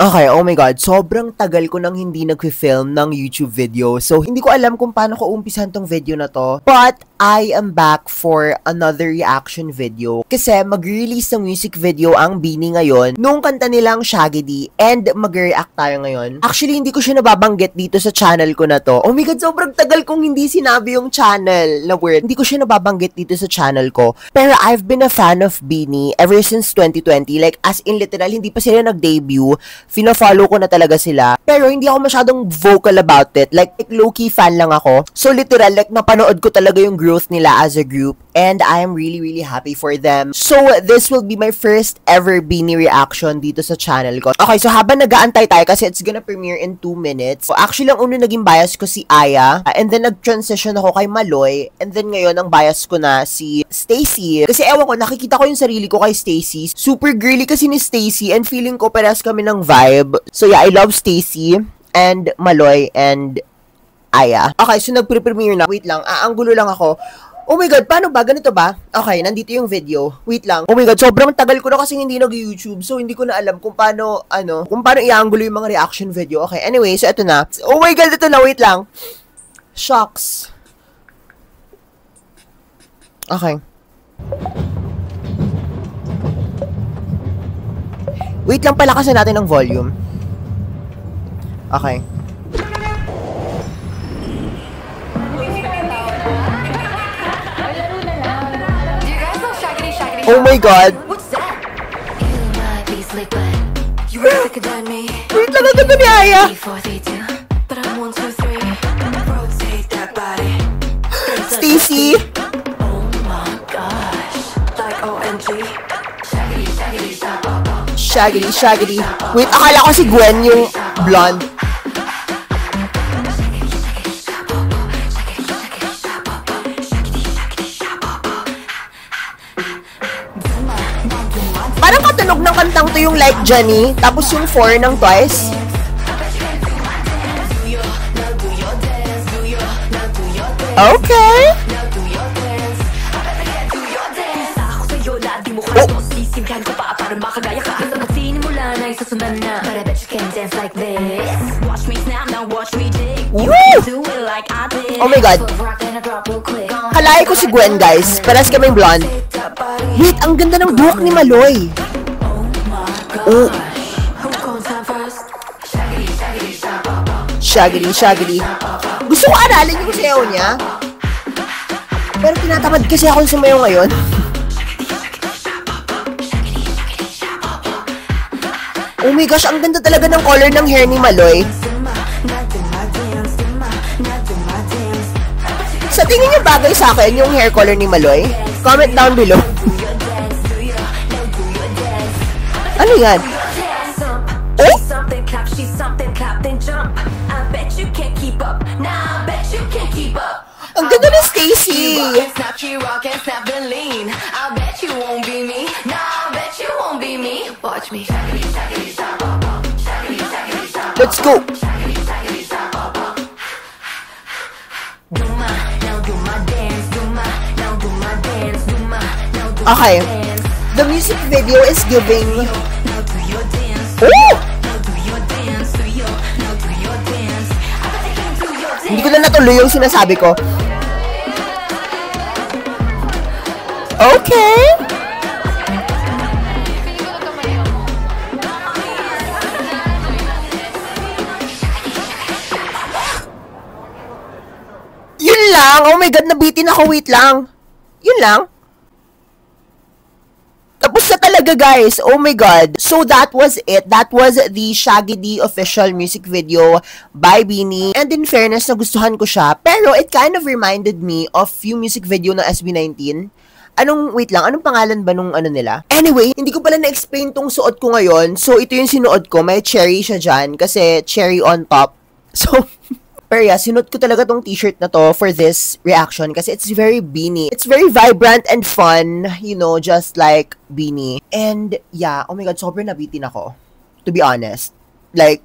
Okay, oh my god, sobrang tagal ko nang hindi nag-film ng YouTube video. So, hindi ko alam kung paano ko umpisan tong video na to. But, I am back for another reaction video. Kasi, mag-release ng music video ang BINI ngayon nung kanta nilang Shaggy D. And, mag-react tayo ngayon. Actually, hindi ko siya nababanggit dito sa channel ko na to. Oh my god, sobrang tagal kong hindi sinabi yung channel na word. Hindi ko siya nababanggit dito sa channel ko. Pero, I've been a fan of BINI ever since 2020. Like, as in literal, hindi pa sila nag-debut. Fina-follow ko na talaga sila. Pero hindi ako masyadong vocal about it. Like low-key fan lang ako. So literal, like napanood ko talaga yung growth nila as a group. And I am really, really happy for them. So this will be my first ever BINI reaction dito sa channel ko. Okay, so habang nag-aantay tayo kasi it's gonna premiere in 2 minutes. So actually, ang una naging bias ko si Aya. And then nag-transition ako kay Maloy. And then ngayon, ang bias ko na si Stacy. Kasi ewan ko, nakikita ko yung sarili ko kay Stacy. Super girly kasi ni Stacy. And feeling ko parehas kami ng vibe. So yeah, I love Stacy and Maloy and Aya. Okay, so nag-premiere na. Wait lang, aanggulo lang ako. Oh my god, paano ba? Ganito ba? Okay, nandito yung video. Wait lang. Oh my god, sobrang tagal ko na kasi hindi nag-YouTube. So, hindi ko na alam kung paano, kung paano i-angulo yung mga reaction video. Okay, anyway, so ito na. Oh my god, ito na. Wait lang. Shocks. Okay. Wait lang, palakasan natin ng volume. Okay. Oh my god! Wait lang, ang ganda ni Aya! Stacy! Shaggy. Wait, akala ko si Gwen yung blonde. Parang katunog ng kantang to yung Like Johnny, tapos yung 4 ng Twice. Okay. Oh my god. Kalay ko si Gwen, guys. Paras kaming blonde. Wait, ang ganda ng buhok ni Maloy. Oh. Shaggy. Gusto ko aralin yung sayaw niya. Pero tinatamad kasi ako sumayaw ngayon. Oh my gosh, ang ganda talaga ng color ng hair ni Maloy. Sa tingin niyo bagay sa akin yung hair color ni Maloy? Comment down below. Ano yan? Oh? Ang ganda ni Stacy! Let's go! Okay. The music video is giving... Oh! Hindi ko na natuloy yung sinasabi ko. Okay. Yun lang. Oh my god, nabitin ako. Wait lang. Yun lang. Tapos na talaga, guys. Oh my god. So that was it. That was the Shaggy D official music video by BINI. And in fairness, nagustuhan ko siya. Pero it kind of reminded me of yung music video ng SB19. Wait lang, anong pangalan ba nung nila? Anyway, hindi ko pala na-explain tong suot ko ngayon. So, ito yung sinuot ko. May cherry siya dyan kasi cherry on top. So, pero yeah, sinuot ko talaga tong t-shirt na to for this reaction kasi it's very BINI. It's very vibrant and fun, you know, just like BINI. And yeah, oh my god, sobrang nabitin ako. To be honest. Like,